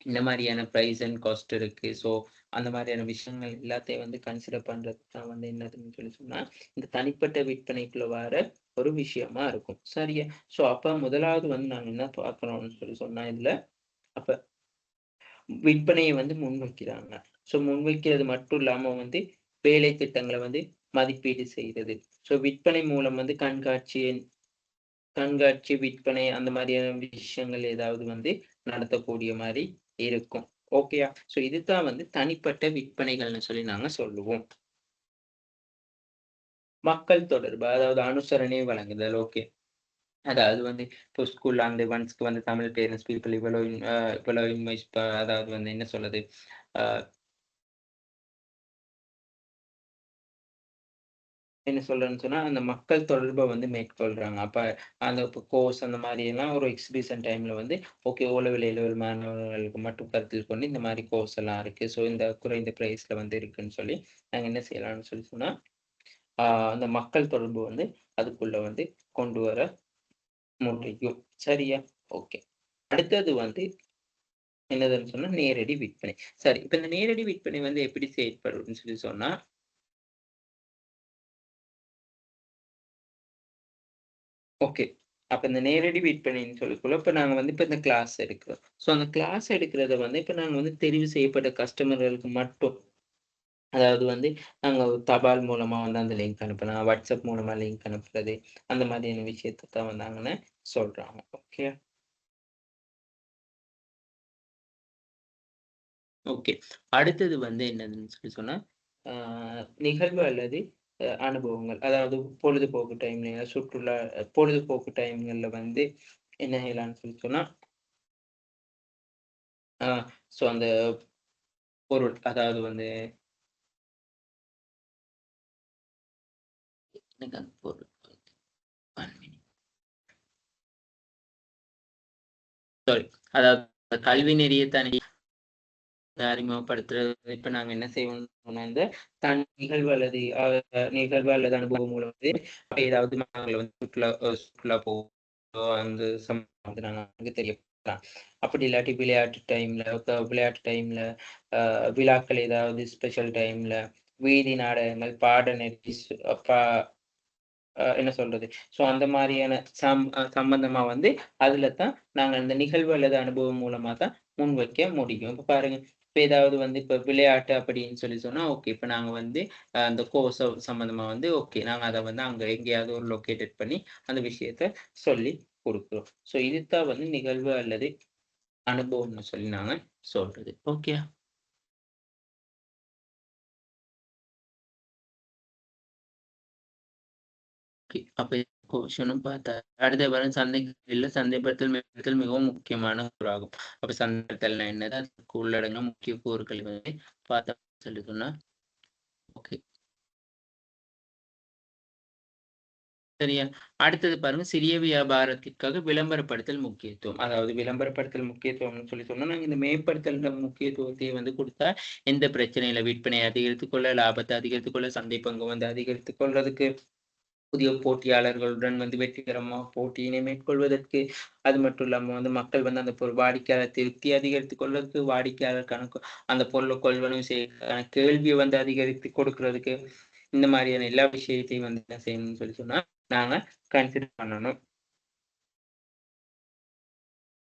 இந்த மாரியான பிரைஸ் அண்ட் காஸ்ட் இருக்கு. ஸோ அந்த மாரியான விஷயங்கள் எல்லாத்தையும் வந்து கன்சிடர் பண்றது தான் வந்து என்னதுன்னு சொல்லி சொன்னா, இந்த தனிப்பட்ட விற்பனைக்குள்ள வர ஒரு விஷயமா இருக்கும். சரியா? ஸோ அப்ப முதலாவது வந்து நாங்க என்ன பார்க்கணும்னு சொல்லி சொன்னா இதுல, அப்ப விற்பனைய வந்து முன்வைக்கிறாங்க. ஸோ முன்வைக்கிறது மட்டும் இல்லாம வந்து வேலை திட்டங்கள வந்து மதிப்பீடு செய்றது. ஸோ விற்பனை மூலம் வந்து கண்காட்சி, விற்பனை அந்த மாரியான விஷயங்கள் ஏதாவது வந்து நடத்தக்கூடிய மாரி இருக்கும். ஓகேயா? ஸோ இதுதான் வந்து தனிப்பட்ட விற்பனைகள்னு சொல்லி நாங்க சொல்லுவோம். மக்கள் தொடர்பு, அதாவது அனுசரணை வழங்குதல். ஓகே. அதாவது வந்து இப்போ ஸ்கூல்ல அந்த ஒன்ஸ்க்கு வந்து தமிழ் பேரண்ட்ஸ் பீப்பிள் இவ்வளோ இன்வெஸ்ட் அதாவது வந்து என்ன சொல்றது? அ என்ன சொல்றேன்னு சொன்னா, அந்த மக்கள் தொடர்ப வந்து மேற்கொள்றாங்க. அப்ப அந்த கோர்ஸ் அந்த மாரி எல்லாம் ஒரு எக்ஸிபிஷன் டைம்ல வந்து, okay O level, A level மாணவர்களுக்கு மட்டும் கருத்தில் கொண்டு இந்த மாரி கோர்ஸ் எல்லாம் இருக்கு. ஸோ இந்த குறைந்த பிரைஸ்ல வந்து இருக்குன்னு சொல்லி, நாங்க என்ன செய்யலாம்னு சொல்லி சொன்னா, ஆ அந்த மக்கள் தொடர்பு வந்து அதுக்குள்ள வந்து கொண்டு வர முடியும். சரியா? ஓகே. அடுத்தது வந்து என்னதுன்னு சொன்னா, நேரடி விற்பனை. சரி, இப்ப இந்த நேரடி விற்பனை வந்து எப்படி செயல்படும்ன்னு சொல்லி சொன்னா, ஓகே. அப்ப இந்த நேரடி விற்பனைன்னு சொல்லக்குள்ள, இப்ப நாங்க வந்து இப்ப இந்த கிளாஸ் எடுக்கிறோம். ஸோ அந்த கிளாஸ் எடுக்கிறத வந்து இப்ப நாங்க வந்து தெரிவு செய்யப்பட்ட கஸ்டமர்களுக்கு மட்டும் அதாவது வந்து நாங்க தபால் மூலமா வந்து அந்த லிங்க் அனுப்பலாம். WhatsApp மூலமா லிங்க் அனுப்புறது. அந்த மாதிரியான விஷயத்த தான் வந்து சொல்றாங்க. ஓகே. ஓகே. அடுத்தது வந்து என்னதுன்னு சொல்லி சொன்னா, ஆ நிகழ்வு அல்லது அனுபவங்கள். அதாவது பொழுதுபோக்கு டைம்ல சுற்றுலா பொழுதுபோக்கு டைம்கள்ல வந்து என்ன செய்யலாம்னு சொல்லி சொன்னா, ஆ ஸோ அந்த பொருள் அதாவது வந்து எனக்கு அந்த பொருள் 1 மினிட். சாரி. அதாவது கல்வி நெறிய தாண்டி அறிமுகப்படுத்துறது. இப்ப நாங்க என்ன செய்வோம்னா, இந்த நிகழ்வு அல்லது நிகழ்வு அல்லது அனுபவம் மூலம் வந்து ஏதாவது நாங்கள வந்து சுற்றுலா போவோம். அந்த சம்பவம் வந்து நாங்க அங்க தெரியப்படுத்தலாம். அப்படி இல்லாட்டி விளையாட்டு டைம்ல விழாக்கள் ஏதாவது ஸ்பெஷல் டைம்ல, வீதி நாடகங்கள், பாடநெறி பா என்ன சொல்றது? ஸோ அந்த மாரியான சம்பந்தமா வந்து அதுல தான் நாங்க அந்த நிகழ்வு அல்லது அனுபவம் மூலமா தான் முன்வைக்க முடியும். இப்ப பாருங்க, இப்ப ஏதாவது வந்து இப்ப விளையாட்டு அப்படின்னு சொல்லி சொன்னா, ஓகே. இப்ப நாங்க வந்து அந்த கோர்ஸ் சம்பந்தமா வந்து ஓகே. நாங்க அத வந்து அங்க எங்கேயாவது ஒரு லொகேட்டட் பண்ணி அந்த விஷயத்த சொல்லி குடுக்குறோம். ஸோ இதுதான் வந்து நிகழ்வு அல்லது அனுபவம்னு சொல்லி நாங்க சொல்றது. ஓகே. ஓகே. அப்ப கொஷனும் பார்த்தா அடுத்த வாரம் சந்தைப்படுத்தல் மேம்படுத்தல் மிகவும் முக்கியமான கூறாகும். அப்ப சந்தைப்படுத்தல்னா என்னது? அதுக்கு உள்ளடங்கிய முக்கிய கூறுகள் வந்து பார்த்தா சொல்லி சொன்னா, ஓகே. சரியா? அடுத்தது பாருங்க, சிறிய வியாபாரத்திற்காக விளம்பரப்படுத்தல் முக்கியத்துவம். அதாவது விளம்பரப்படுத்தல் முக்கியத்துவம்னு சொல்லி சொன்னா, நாங்க இந்த மேம்படுத்தல்ன்ற முக்கியத்துவத்தை வந்து குடுத்தா, எந்த பிரச்சனையும் இல்ல. விற்பனையை அதிகரித்துக் கொள்ள, லாபத்தை அதிகரித்துக் கொள்ள, சந்தை பங்கு வந்து அதிகரித்துக் கொள்றதுக்கு, புதிய போட்டியாளர்களுடன் வந்து வெற்றிகரமா போட்டியினை மேற்கொள்வதற்கு, அது மட்டும் இல்லாம வந்து மக்கள் வந்து அந்த வாடிக்கையாளர் திருப்தி அதிகரித்துக் கொள்வதற்கு, வாடிக்கையாளர் கணக்கு அந்த பொருள கொள்வனவு செய்யறதுக்கான கேள்விய வந்து அதிகரித்து கொடுக்கிறதுக்கு, இந்த மாரியான எல்லா விஷயத்தையும் வந்து என்ன செய்யணும்னு சொல்லி சொன்னா, நாங்க கன்சிடர் பண்ணணும்.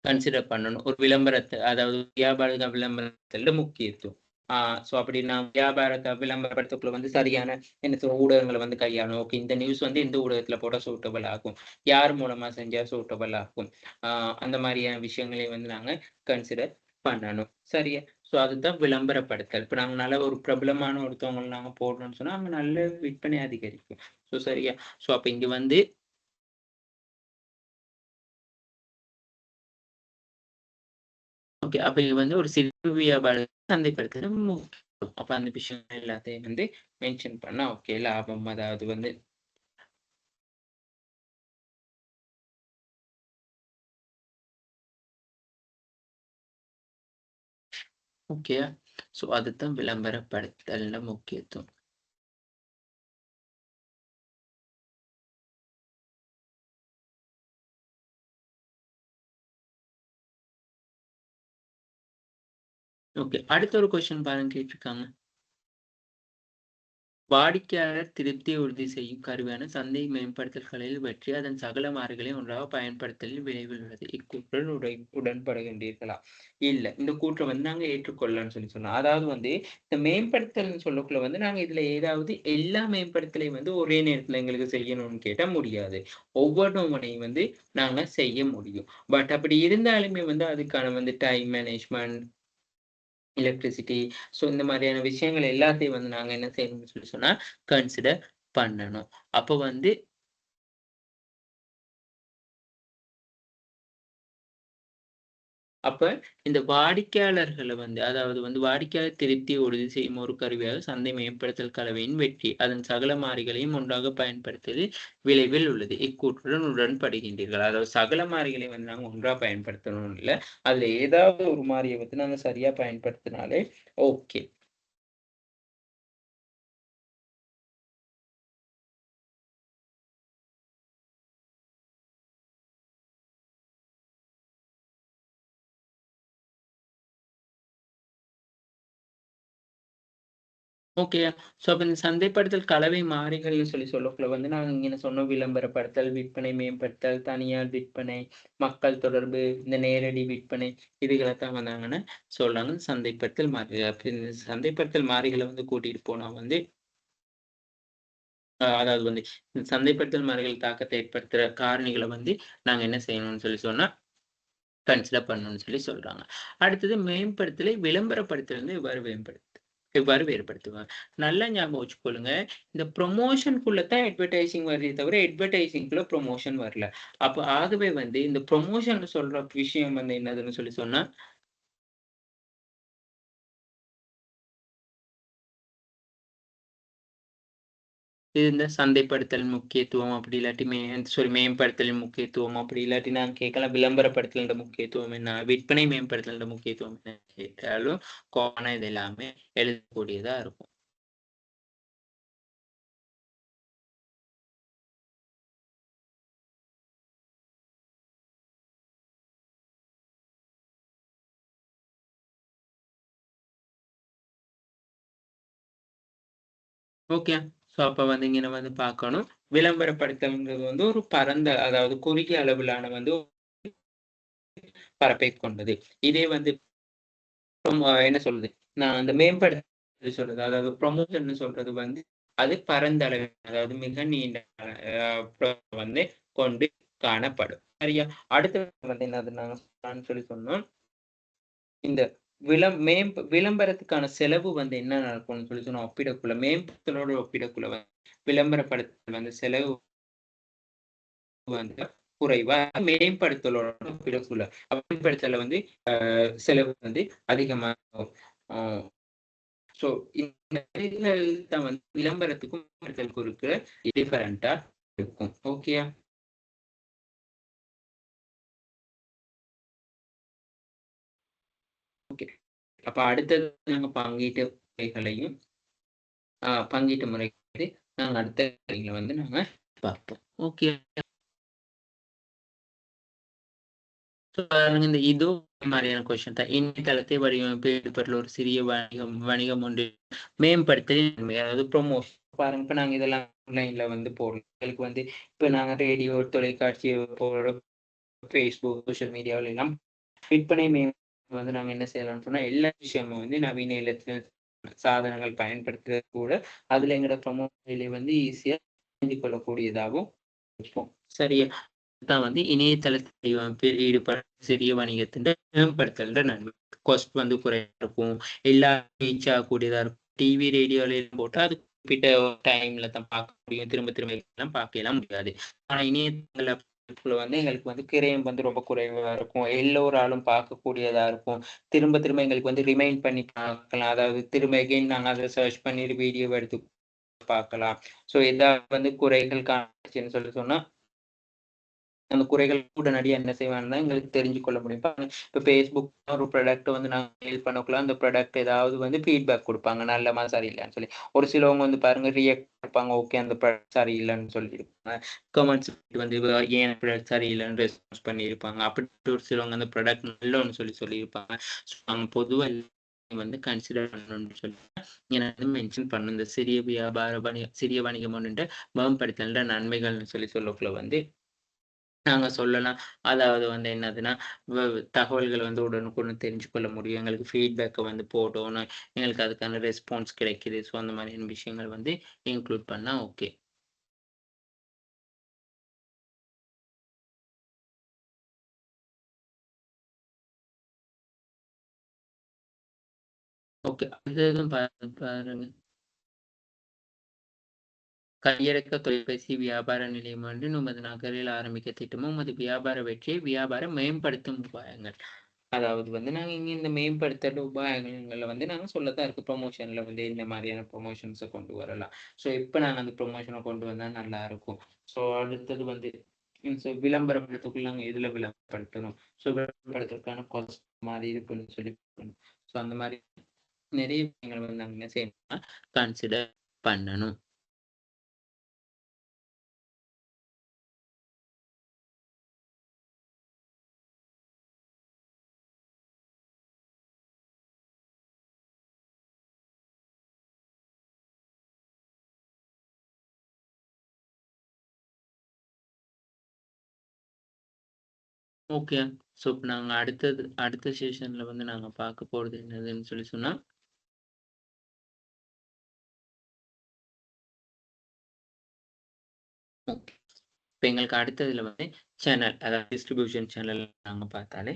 கன்சிடர் பண்ணணும். ஒரு விளம்பரத்த அதாவது வியாபார விளம்பரத்துல முக்கியத்துவம். ஆ ஸோ அப்படி நான் வியாபாரத்த விளம்பரப்படுத்தக்குள்ள வந்து சரியான என்ன ஊடகங்கள வந்து கையாளணும். ஓகே, இந்த நியூஸ் வந்து இந்த ஊடகத்துல போட்டா சூட்டபிள் ஆகும். யார் மூலமா செஞ்சா சூட்டபிள் ஆகும். ஆ அந்த மாரியான விஷயங்களையும் வந்து நாங்க கன்சிடர் பண்ணணும். சரியா? ஸோ அதுதான் விளம்பரப்படுத்தல். இப்ப நாங்க நல்ல ஒரு பிரபலமான ஒருத்தவங்கள நாங்க போடுறோம்னு சொன்னா, அங்க நல்ல விற்பனை அதிகரிக்கும். ஸோ சரியா? ஸோ அப்ப இங்க வந்து ஓகே. அப்ப இது வந்து ஒரு சிறு வியாபாரத்த சந்தைப்படுத்துறது முக்கியம். அப்ப அந்த விஷயம் எல்லாத்தையும் வந்து மென்ஷன் பண்ணா ஓகே. லாபம் அதாவது வந்து ஓகேயா? ஸோ அதுதான் விளம்பரப்படுத்தல்ல முக்கியத்துவம். ஓகே. அடுத்த ஒரு கொஸ்டின் பாருங்க கேட்டிருக்காங்க. வாடிக்கையாளர் திருப்தியை உறுதி செய்யும் கருவியான சந்தை மேம்படுத்தல்களில் வெற்றி அதன் சகல மாறிகளையும் ஒன்றாக பயன்படுத்தலில் விளைவில் உள்ளது. இக்கூற்றுடன் உடன்படுகின்றீர்களா? இல்ல. இந்த கூற்றை வந்து நாங்க ஏற்றுக்கொள்ளலாம்னு சொல்லி சொன்னோம். அதாவது வந்து இந்த மேம்படுத்தல்ன்னு சொல்லக்குள்ள வந்து நாங்க இதுல ஏதாவது எல்லா மேம்படுத்தலையும் வந்து ஒரே நேரத்துல எங்களுக்கு செய்யணும்னு கேட்டா முடியாது. ஒவ்வொன்னையும் வந்து நாங்க செய்ய முடியும். பட் அப்படி இருந்தாலுமே வந்து அதுக்கான வந்து டைம் மேனேஜ்மென்ட், எலக்ட்ரிசிட்டி, ஸோ இந்த மாதிரியான விஷயங்கள் எல்லாத்தையும் வந்து நாங்க என்ன செய்யணும்னு சொல்லி சொன்னா, கன்சிடர் பண்ணணும். அப்போ வந்து அப்ப இந்த வாடிக்கையாளர்கள வந்து அதாவது வந்து வாடிக்கையாளர் திருப்தியை உறுதி செய்யும் ஒரு கருவியாக சந்தை மேம்படுத்தல் கலவையின் வெற்றி. அதன் சகல மாறிகளையும் ஒன்றாக பயன்படுத்துவதில் விளைவில் உள்ளது. இக்கூற்றுடன் உடன்படுகின்றீர்கள். அதாவது சகல மாறிகளையும் வந்து நாங்க ஒன்றா பயன்படுத்தணும்னு இல்ல. அதுல ஏதாவது ஒரு மாறிய வந்து நாங்க சரியா பயன்படுத்தினாலே ஓகே. ஓகே. ஸோ அப்ப இந்த சந்தைப்படுத்தல் கலவை மாறிகள்னு சொல்லக்குள்ள வந்து நாங்க இங்க சொன்னோம் விளம்பரப்படுத்தல், விற்பனை மேம்படுத்தல், தனியார் விற்பனை, மக்கள் தொடர்பு, இந்த நேரடி விற்பனை இதுகளத்தான் வந்தாங்கன்னா சொல்றாங்க சந்தைப்படுத்தல் மாறிகள். அப்ப இந்த சந்தைப்படுத்தல் மாறிகள வந்து கூட்டிட்டு போனா வந்து அதாவது வந்து இந்த சந்தைப்படுத்தல் மாறிகள் தாக்கத்த ஏற்படுத்துற காரணிகள வந்து நாங்க என்ன செய்யணும்னு சொன்னா கன்சிடர் பண்ணணும்னு சொல்றாங்க. அடுத்தது மேம்படுத்தலை விளம்பரப்படுத்தல் வந்து எவ்வாறு வேறுபடுத்துவாங்க? நல்லா ஞாபகம் வச்சுக்கொள்ளுங்க. இந்த ப்ரமோஷன்க்குள்ள தான் அட்வர்டைசிங் வருதே தவிர, அட்வர்டைசிங்க்குள்ள ப்ரமோஷன் வரல. அப்ப ஆகவே வந்து இந்த ப்ரமோஷன் சொல்ற விஷயம் வந்து என்னதுன்னு சொன்னா இது இந்த சந்தைப்படுத்தல் முக்கியத்துவம் அப்படி இல்லாட்டி மேம்படுத்தலின் முக்கியத்துவம் அப்படி இல்லாட்டி நான் கேட்கலாம் விளம்பரப்படுத்தலின் முக்கியத்துவம் என்ன? விற்பனை மேம்படுத்தலின் முக்கியத்துவம் என்ன கேட்டாலும் காமனா இது எல்லாமே எழுதக்கூடியதா இருக்கும். ஓகே. ஸோ அப்ப வந்து இங்க நம்ம வந்து பார்க்கணும். விளம்பரப்படுத்தல்ங்கிறது வந்து ஒரு பரந்த அதாவது குறுகிய அளவிலான வந்து பரப்பைக் கொண்டது. இதே வந்து என்ன சொல்றது? நான் அந்த மேம்படுத்தல் சொல்றது, அதாவது ப்ரமோஷன்னு சொல்றது வந்து, அது பரந்த அளவில் அதாவது மிக நீண்ட வந்து கொண்டு காணப்படும். சரியா? அடுத்தது வந்து என்னது நான் சொன்னோம். இந்த விளம்பரத்துக்கான செலவு வந்து என்ன நடக்கும்னு சொன்னா ஒப்பிடக்குள்ள மேம்படுத்தலோட ஒப்பிடக்குள்ள வந்து விளம்பரப்படுத்தல் வந்து செலவு வந்து குறைவா மேம்படுத்தலோட ஒப்பிடக்குள்ள மேம்படுத்தல வந்து செலவு வந்து அதிகமாகும். அ ஸோ இந்த வரிகள் தான் வந்து விளம்பரத்துக்கும் மேம்படுத்தலுக்கும் இருக்கிற டிஃபரெண்ட்டா இருக்கும். ஓகேயா? ஓகே. அப்ப அடுத்தது நாங்க பங்கீட்டு முறைகளையும் பங்கீட்டு முறை வந்து நாங்க அடுத்த வந்து நாங்க பார்ப்போம். ஓகே. பாருங்க இந்த இதோ மாரியான கொஸ்டின் தான். இணையதளத்தை வடிவமைப்பு ஈடுபட்டுள்ள ஒரு சிறிய வணிகம் ஒன்று மேம்படுத்தலின் நன்மை. அதாவது ப்ரமோஷன். பாருங்க, இப்ப நாங்க இதெல்லாம் ஆன்லைன்ல வந்து போடுறோம். எங்களுக்கு வந்து இப்ப நாங்க ரேடியோ, தொலைக்காட்சி போடுறோம். Facebook, சோசியல் மீடியாவுல எல்லாம் விற்பனை வந்து நாங்க என்ன செய்யலாம்னு சொன்னா, எல்லா விஷயமும் வந்து நவீன சாதனங்கள் பயன்படுத்துறது கூட, அதுல எங்களோட ப்ரமோஷன் வந்து ஈஸியா தெரிந்து கொள்ளக்கூடியதாகவும் இருக்கும். சரியா? தான் வந்து இணையதளத்தை ஈடுபட சிறிய வணிகத்தின் மேம்படுத்தல்ன்ற நன்மை. காஸ்ட் வந்து குறைவா இருக்கும். எல்லா ரீச் ஆகக்கூடியதா இருக்கும். டிவி, ரேடியோல போட்டா அது குறிப்பிட்ட டைம்ல தான் பார்க்க முடியும். திரும்ப திரும்ப எல்லாம் பார்க்கலாம் முடியாது. ஆனா இணையதளத்துல வந்து எங்களுக்கு வந்து கிரயம் வந்து ரொம்ப குறைவா இருக்கும். எல்லோராலும் பார்க்கக்கூடியதா இருக்கும். திரும்ப திரும்ப எங்களுக்கு வந்து ரிமைண்ட் பண்ணி பார்க்கலாம். அதாவது திரும்ப எகைன் நாங்க அத சர்ச் பண்ணி வீடியோவ எடுத்து பார்க்கலாம். ஸோ ஏதாவது வந்து குறைகள் காணுச்சுன்னு சொன்னா அந்த குறைகள் உடனடியா என்ன செய்வாங்கன்னா, எங்களுக்கு தெரிஞ்சு கொள்ள முடியும். இப்ப Facebook ஒரு ப்ராடக்ட் வந்து நாங்க சேல் பண்ணக்குள்ள, அந்த ப்ராடக்ட் ஏதாவது வந்து ஃபீட்பேக் குடுப்பாங்க. நல்லமா, சரியில்லன்னு சொல்லி. ஒரு சிலவங்க வந்து பாருங்க ரியாக்ட் குடுப்பாங்க. ஓகே அந்த ப்ராடக்ட் சரியில்லன்னு சொல்லியிருப்பாங்க. கமெண்ட்ஸ் வந்து ஏன் ப்ராடக்ட் சரியில்லன்னு ரெஸ்பான்ஸ் பண்ணியிருப்பாங்க. அப்படி ஒரு சிலவங்க அந்த ப்ராடக்ட் நல்லோன்னு சொல்லியிருப்பாங்க. ஸோ நாங்க பொதுவா வந்து கன்சிடர் பண்ணணும்னு சொல்லி வந்து மென்ஷன் பண்ணணும். இந்த சிறிய வணிகம் ஒன்றுன்ற மேம்படுத்தல்ன்ற நன்மைகள்னு சொல்லக்குள்ள வந்து நாங்க சொல்லலாம். அதாவது வந்து என்னதுன்னா, தகவல்கள வந்து உடனுக்குடன் தெரிஞ்சு கொள்ள முடியும். எங்களுக்கு ஃபீட்பேக்க வந்து போடணும். எங்களுக்கு அதுக்கான ரெஸ்பான்ஸ் கிடைக்குது. ஸோ அந்த மாதிரியான விஷயங்கள் வந்து இன்க்ளூட் பண்ணா ஓகே. ஓகே. அது எதுவும் பாருங்க. கையடக்க தொலைபேசி வியாபார நிலையம் ஒன்று நமது நகரில் ஆரம்பிக்க திட்டமும் உமது வியாபார வெற்றியை வியாபாரம் மேம்படுத்தும் உபாயங்கள். அதாவது வந்து நாங்க இங்க இந்த மேம்படுத்துற உபாயங்கள்ல வந்து நாங்க சொல்லத்தான் இருக்கு. ப்ரமோஷன்ல வந்து இந்த மாதிரியான ப்ரமோஷன்ஸ கொண்டு வரலாம். ஸோ இப்ப நாங்க அந்த ப்ரமோஷன கொண்டு வந்தா நல்லா இருக்கும். ஸோ அடுத்தது வந்து விளம்பரப்படுத்தக்குள்ள நாங்க எதுல விளம்பரப்படுத்தணும்? ஸோ விளம்பரப்படுத்துறதுக்கான காஸ்ட் மாரி இருக்குன்னு சொல்லி ஸோ அந்த மாரி நெறைய விஷயங்கள் வந்து நாங்க என்ன செய்யணும்னா கன்சிடர் பண்ணணும். ஓகே. ஸோ இப்ப நாங்க அடுத்த செஷன்ல வந்து நாங்க பார்க்க போறது என்னதுன்னு சொன்னா ஓகே. இப்ப எங்களுக்கு அடுத்ததுல வந்து சேனல் அதாவது டிஸ்ட்ரிபியூஷன் சேனல் நாங்க பார்த்தாலே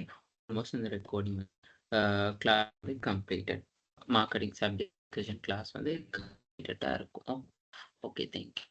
ஆல்மோஸ்ட் இந்த ரெக்கார்டிங் கிளாஸ் வந்து கம்ப்ளீட்டட். மார்க்கெட்டிங் சப்ஜெக்ட் கிளாஸ் வந்து கம்ப்ளீட்டடா இருக்கும். ஓகே. Thank you.